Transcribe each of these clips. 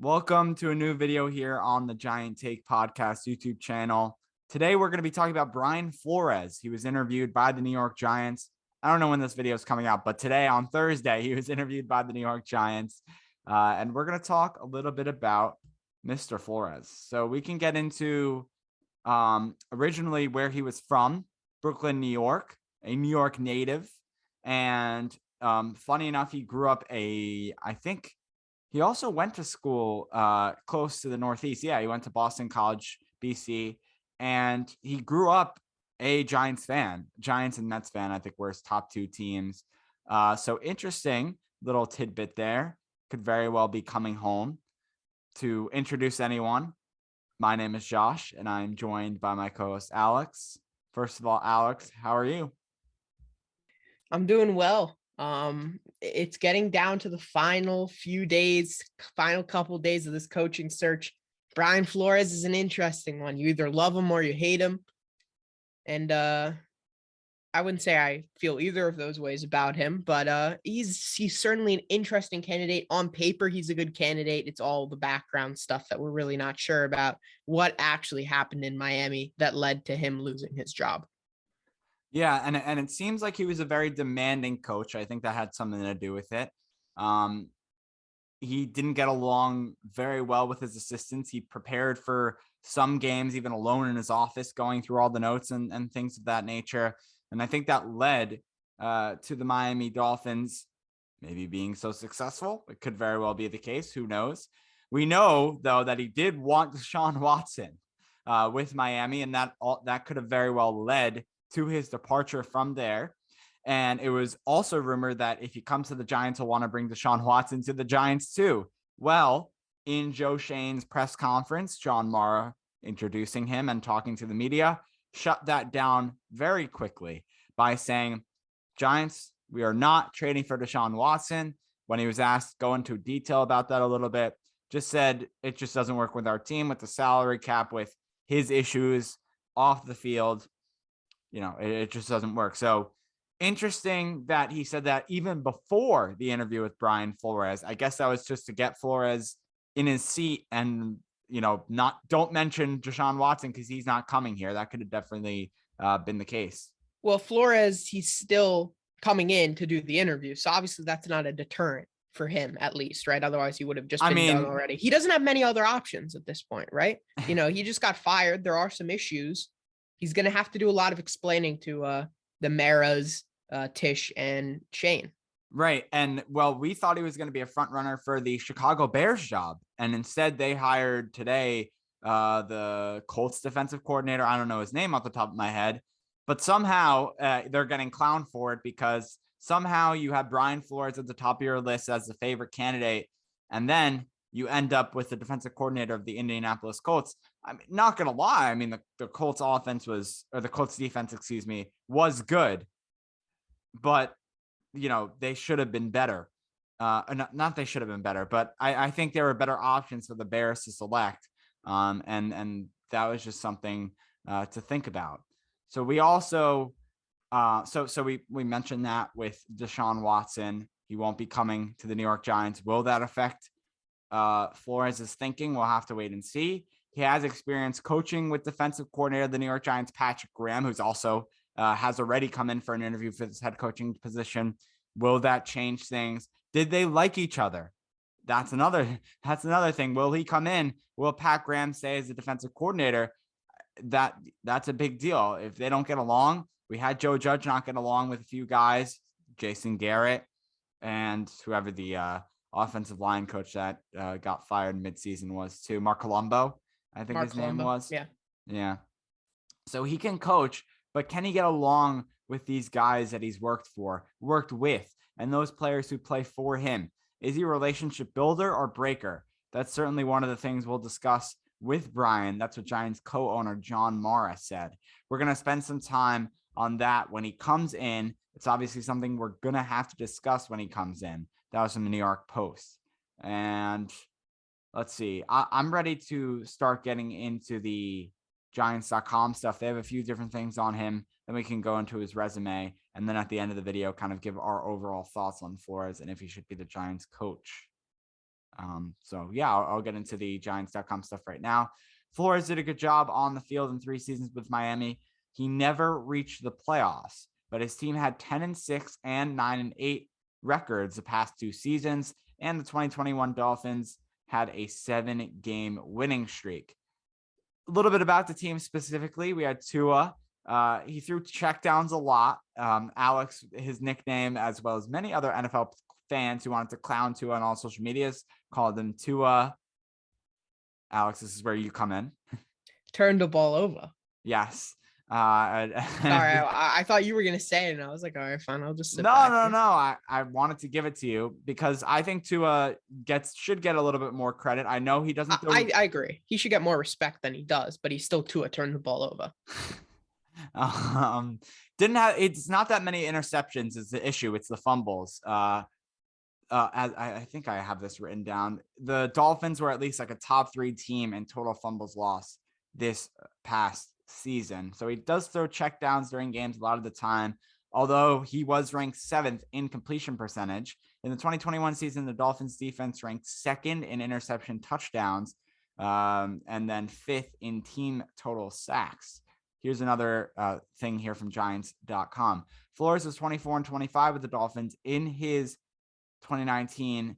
Welcome to a new video here on the Giant Take Podcast YouTube channel. Today, we're going to be talking about Brian Flores. He was interviewed by the New York Giants. I don't know when this video is coming out, but today on Thursday, he was interviewed by the New York Giants. And we're going to talk a little bit about Mr. Flores. So we can get into originally where he was from, Brooklyn, New York, a New York native. And funny enough, he grew up he also went to school close to the Northeast. Yeah, he went to Boston College, BC, and he grew up a Giants fan. Giants and Mets fan, I think, were his top two teams. So interesting little tidbit there. Could very well be coming home. To introduce anyone, my name is Josh, and I'm joined by my co-host, Alex. First of all, Alex, how are you? I'm doing well. It's getting down to the final couple days of this coaching search. Brian Flores is an interesting one. You either love him or you hate him. And I wouldn't say I feel either of those ways about him, but he's certainly an interesting candidate. On paper, he's a good candidate. It's all the background stuff that we're really not sure about. What actually happened in Miami that led to him losing his job? Yeah, and it seems like he was a very demanding coach. I think that had something to do with it. He didn't get along very well with his assistants. He prepared for some games, even alone in his office, going through all the notes and things of that nature. And I think that led to the Miami Dolphins maybe being so successful. It could very well be the case. Who knows? We know, though, that he did want Deshaun Watson with Miami, and that could have very well led to his departure from there. And it was also rumored that if he comes to the Giants, he'll want to bring Deshaun Watson to the Giants too. Well, in Joe Schoen's press conference, John Mara introducing him and talking to the media shut that down very quickly by saying, Giants, we are not trading for Deshaun Watson. When he was asked, go into detail about that a little bit, just said it just doesn't work with our team, with the salary cap, with his issues off the field. It just doesn't work. So interesting that he said that even before the interview with Brian Flores. I guess that was just to get Flores in his seat and, don't mention Deshaun Watson because he's not coming here. That could have definitely been the case. Well, Flores, he's still coming in to do the interview. So obviously that's not a deterrent for him, at least, right? Otherwise he would have just been done already. He doesn't have many other options at this point, right? He just got fired. There are some issues. He's going to have to do a lot of explaining to the Maras, Tisch, and Shane. Right. And well, we thought he was going to be a front runner for the Chicago Bears job. And instead they hired today the Colts defensive coordinator. I don't know his name off the top of my head, but somehow they're getting clowned for it because somehow you have Brian Flores at the top of your list as the favorite candidate. And then you end up with the defensive coordinator of the Indianapolis Colts. I'm not going to lie. I mean, the Colts offense the Colts defense, was good, but they should have been better. Not they should have been better, but I think there were better options for the Bears to select. And that was just something to think about. So we also, we mentioned that with Deshaun Watson, he won't be coming to the New York Giants. Will that affect Flores' thinking? We'll have to wait and see. He has experience coaching with defensive coordinator of the New York Giants, Patrick Graham, who's also has already come in for an interview for this head coaching position. Will that change things? Did they like each other? That's another thing. Will he come in? Will Pat Graham stay as the defensive coordinator? That's a big deal. If they don't get along, we had Joe Judge not get along with a few guys, Jason Garrett, and whoever the offensive line coach that got fired midseason was too. Mark Colombo, I think his name was. Yeah. So he can coach, but can he get along with these guys that he's worked with, and those players who play for him? Is he a relationship builder or breaker? That's certainly one of the things we'll discuss with Brian. That's what Giants co-owner John Mara said. We're going to spend some time on that when he comes in. It's obviously something we're going to have to discuss when he comes in. That was from the New York Post. And let's see. I'm ready to start getting into the Giants.com stuff. They have a few different things on him. Then we can go into his resume. And then at the end of the video, kind of give our overall thoughts on Flores and if he should be the Giants coach. So yeah, I'll get into the Giants.com stuff right now. Flores did a good job on the field in 3 seasons with Miami. He never reached the playoffs, but his team had 10-6 and 9-8 records the past 2 seasons. And the 2021 Dolphins had a 7-game winning streak. A little bit about the team specifically. We had Tua. He threw checkdowns a lot. Alex, his nickname, as well as many other NFL fans who wanted to clown Tua on all social medias, called him Tua. Alex, this is where you come in. Turned the ball over. Yes. Sorry, I thought you were gonna say it, and I was like, all right, fine, I'll just sit no. I wanted to give it to you because I think Tua should get a little bit more credit. I know he doesn't. I agree. He should get more respect than he does, but he's still Tua turned the ball over. It's not that many interceptions is the issue. It's the fumbles. I think I have this written down. The Dolphins were at least like a top 3 team in total fumbles lost this past season. So he does throw checkdowns during games a lot of the time, although he was ranked 7th in completion percentage. In the 2021 season, the Dolphins defense ranked 2nd in interception touchdowns, and then 5th in team total sacks. Here's another thing here from Giants.com. Flores was 24-25 with the Dolphins. In his 2019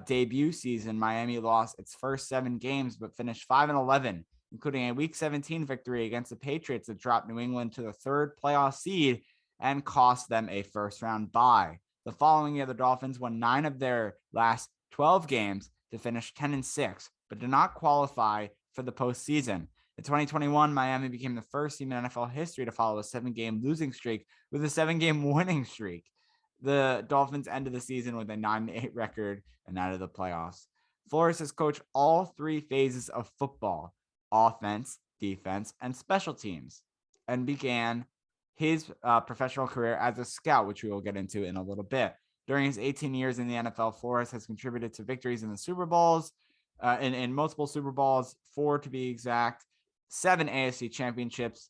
debut season, Miami lost its first 7 games, but finished 5-11, including a Week 17 victory against the Patriots that dropped New England to the 3rd playoff seed and cost them a first-round bye. The following year, the Dolphins won 9 of their last 12 games to finish 10-6, but did not qualify for the postseason. In 2021, Miami became the first team in NFL history to follow a 7-game losing streak with a 7-game winning streak. The Dolphins ended the season with a 9-8 record and out of the playoffs. Flores has coached all 3 phases of football: offense, defense, and special teams, and began his professional career as a scout, which we will get into in a little bit. During his 18 years in the NFL, Flores has contributed to victories in the Super Bowls, in multiple Super Bowls, 4 to be exact, 7 AFC championships.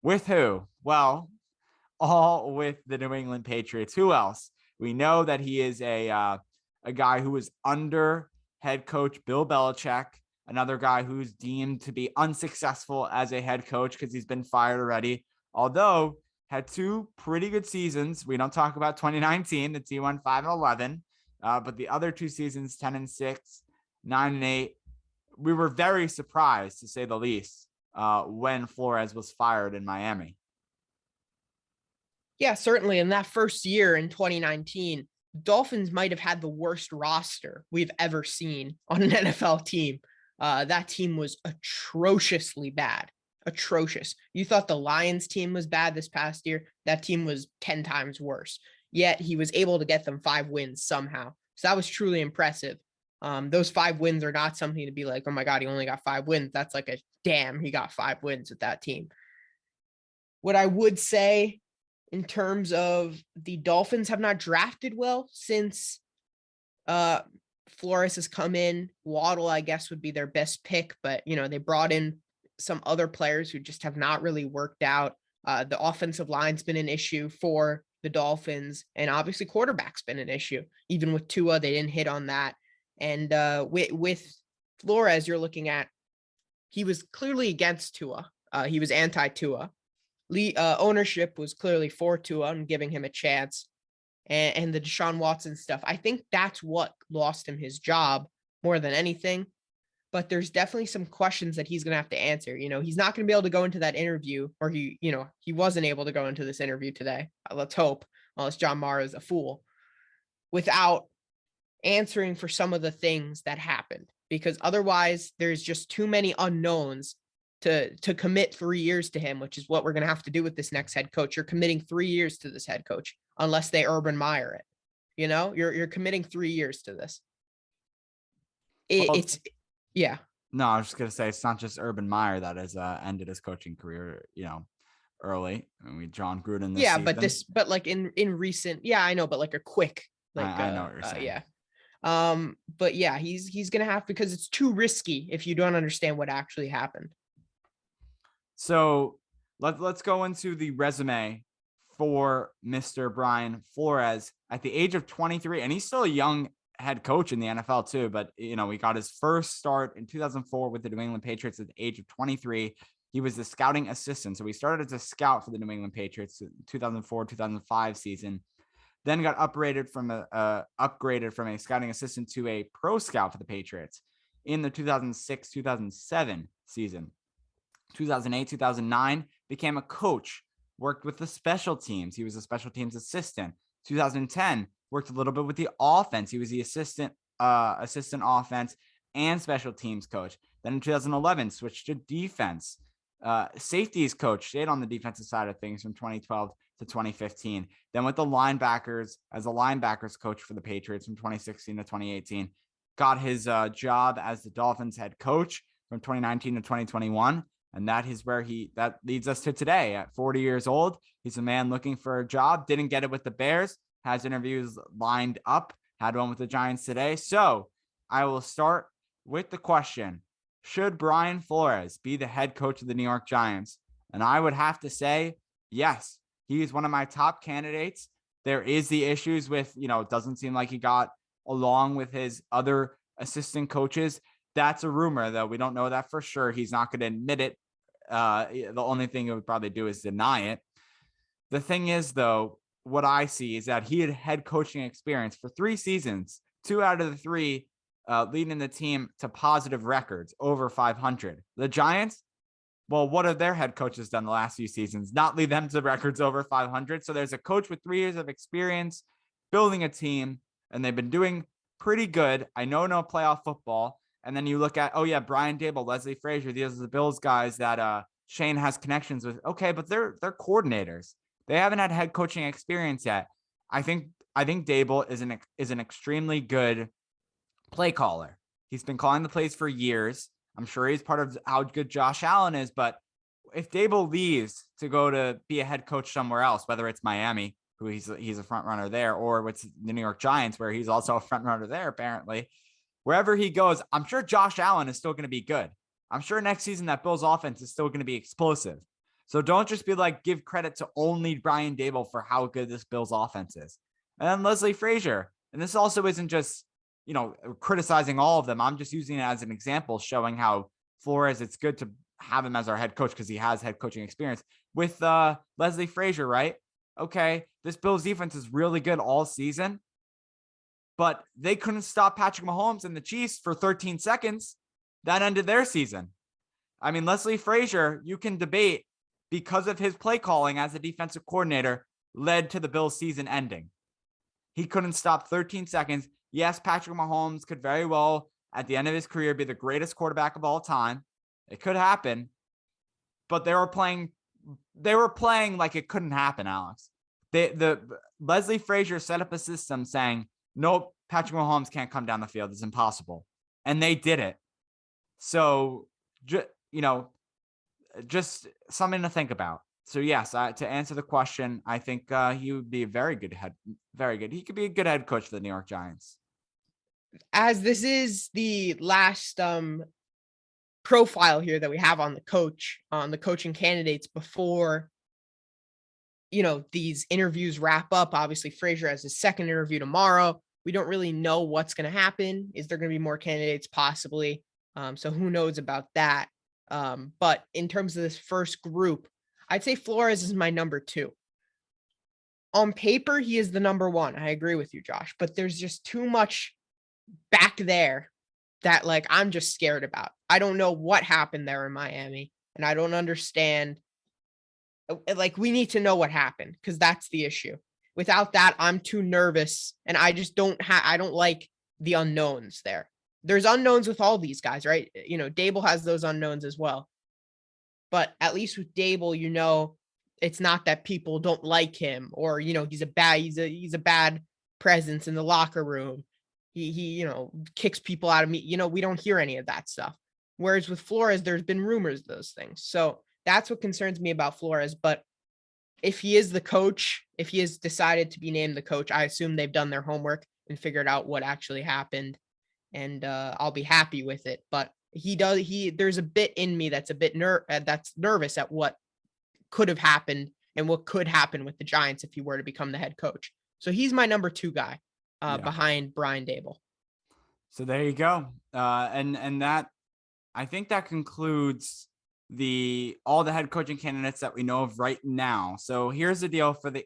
With who? Well, all with the New England Patriots. Who else? We know that he is a guy who was under head coach Bill Belichick, another guy who's deemed to be unsuccessful as a head coach because he's been fired already, although had 2 pretty good seasons. We don't talk about 2019, the team won 5-11, but the other 2 seasons, 10-6, 9-8, we were very surprised, to say the least, when Flores was fired in Miami. Yeah, certainly. In that first year in 2019, Dolphins might have had the worst roster we've ever seen on an NFL team. That team was atrociously bad. Atrocious. You thought the Lions team was bad this past year. That team was 10 times worse. Yet he was able to get them 5 wins somehow. So that was truly impressive. Those 5 wins are not something to be like, oh my God, he only got 5 wins. That's like a damn, he got 5 wins with that team. What I would say in terms of the Dolphins have not drafted well since Flores has come in. Waddle, I guess, would be their best pick, but they brought in some other players who just have not really worked out. The offensive line's been an issue for the Dolphins, and obviously quarterback's been an issue. Even with Tua, they didn't hit on that. And with Flores, you're looking at, he was clearly against Tua. He was anti-Tua. Ownership was clearly for Tua and giving him a chance, and the Deshaun Watson stuff. I think that's what lost him his job more than anything. But there's definitely some questions that he's going to have to answer. He's not going to be able to go into that interview, or he wasn't able to go into this interview today. Let's hope, unless John Mara is a fool, without answering for some of the things that happened, because otherwise there's just too many unknowns to commit 3 years to him, which is what we're going to have to do with this next head coach. You're committing 3 years to this head coach, unless they Urban Meyer it. You're committing 3 years to this. Yeah. No, I was just going to say, it's not just Urban Meyer that has ended his coaching career, early. I mean, John Gruden this season. but like in recent, I know, but like a quick, I know what you're saying. But yeah, he's going to have, because it's too risky if you don't understand what actually happened. So let's go into the resume for Mr. Brian Flores at the age of 23, and he's still a young head coach in the NFL too. But, he got his first start in 2004 with the New England Patriots at the age of 23. He was the scouting assistant. So he started as a scout for the New England Patriots 2004, 2005 season, then got upgraded from a scouting assistant to a pro scout for the Patriots in the 2006, 2007 season. 2008, 2009, became a coach, worked with the special teams. He was a special teams assistant. 2010, worked a little bit with the offense. He was the assistant offense and special teams coach. Then in 2011, switched to defense. Safeties coach, stayed on the defensive side of things from 2012 to 2015. Then with the linebackers, as a linebackers coach for the Patriots from 2016 to 2018. Got his job as the Dolphins head coach from 2019 to 2021. And that leads us to today at 40 years old. He's a man looking for a job. Didn't get it with the Bears, has interviews lined up, had one with the Giants today. So I will start with the question, should Brian Flores be the head coach of the New York Giants? And I would have to say, yes, he is one of my top candidates. There is the issues with, it doesn't seem like he got along with his other assistant coaches. That's a rumor, though. We don't know that for sure. He's not going to admit it. The only thing he would probably do is deny it. The thing is, though, what I see is that he had head coaching experience for 3 seasons, 2 out of the 3 leading the team to positive records, over 500. The Giants, well, what have their head coaches done the last few seasons? Not lead them to records over 500. So there's a coach with 3 years of experience building a team, and they've been doing pretty good. I know no playoff football. And then you look at, Brian Daboll, Leslie Frazier, these are the Bills guys that Shane has connections with. Okay, but they're coordinators. They haven't had head coaching experience yet. I think Daboll is an extremely good play caller. He's been calling the plays for years. I'm sure he's part of how good Josh Allen is, but if Daboll leaves to go to be a head coach somewhere else, whether it's Miami, who he's a front runner there, or with the New York Giants, where he's also a front runner there, apparently, wherever he goes, I'm sure Josh Allen is still going to be good. I'm sure next season that Bills offense is still going to be explosive. So don't just be like, give credit to only Brian Daboll for how good this Bills offense is. And then Leslie Frazier. And this also isn't just, criticizing all of them. I'm just using it as an example, showing how Flores, it's good to have him as our head coach because he has head coaching experience with Leslie Frazier, right? Okay, this Bills defense is really good all season, but they couldn't stop Patrick Mahomes and the Chiefs for 13 seconds. That ended their season. I mean, Leslie Frazier, you can debate because of his play calling as a defensive coordinator led to the Bills season ending. He couldn't stop 13 seconds. Yes, Patrick Mahomes could very well, at the end of his career, be the greatest quarterback of all time. It could happen, but they were playing like it couldn't happen, Alex. The Leslie Frazier set up a system saying, nope, Patrick Mahomes can't come down the field. It's impossible. And they did it. So, just something to think about. So yes, to answer the question, I think he would be very good. He could be a good head coach for the New York Giants. As this is the last profile here that we have on the coaching candidates before, these interviews wrap up. Obviously, Frazier has his second interview tomorrow. We don't really know what's going to happen. Is there going to be more candidates? Possibly. So who knows about that? But in terms of this first group, I'd say Flores is my number 2. On paper, he is the number 1. I agree with you, Josh, but there's just too much back there that I'm just scared about. I don't know what happened there in Miami, and I don't understand. We need to know what happened, because that's the issue. Without that, I'm too nervous, and I just I don't like the unknowns there. There's unknowns with all these guys, right? Daboll has those unknowns as well. But at least with Daboll, it's not that people don't like him or, he's a bad presence in the locker room. He kicks people out of me. We don't hear any of that stuff. Whereas with Flores, there's been rumors of those things. So that's what concerns me about Flores. But if he is the coach, if he has decided to be named the coach, I assume they've done their homework and figured out what actually happened. And I'll be happy with it. But there's a bit in me that's a bit that's nervous at what could have happened and what could happen with the Giants if he were to become the head coach. So he's my number 2 guy behind Brian Daboll. So there you go. And that, I think that concludes all the head coaching candidates that we know of right now. So here's the deal for the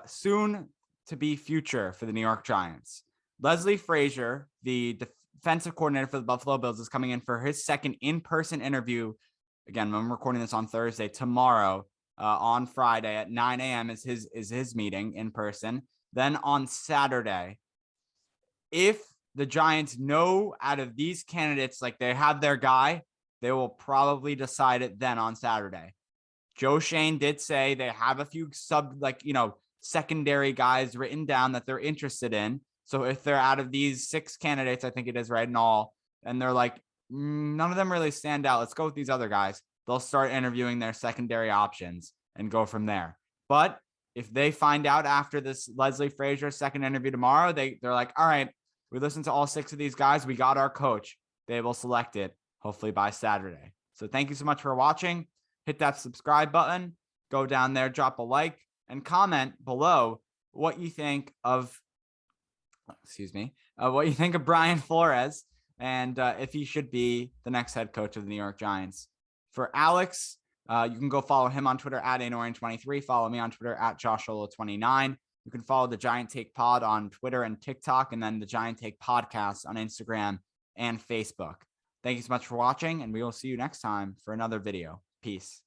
soon to be future for the New York Giants. Leslie Frazier, the defensive coordinator for the Buffalo Bills, is coming in for his second in-person interview. Again, I'm recording this on Thursday. Tomorrow, on Friday at 9 a.m. is his meeting in person. Then on Saturday, if the Giants know out of these candidates, like they have their guy, they will probably decide it then on Saturday. Joe Shane did say they have a few secondary guys written down that they're interested in. So if they're out of these 6 candidates, I think it is right in all, and they're like, none of them really stand out, let's go with these other guys, they'll start interviewing their secondary options and go from there. But if they find out after this Leslie Frazier second interview tomorrow, they're like, all right, we listened to all 6 of these guys, we got our coach, they will select it hopefully by Saturday. So thank you so much for watching. Hit that subscribe button, go down there, drop a like, and comment below what you think of, what you think of Brian Flores, and if he should be the next head coach of the New York Giants. For Alex, you can go follow him on Twitter at Anorian23. Follow me on Twitter at JoshOla29. You can follow the Giant Take Pod on Twitter and TikTok, and then the Giant Take Podcast on Instagram and Facebook. Thank you so much for watching, and we will see you next time for another video. Peace.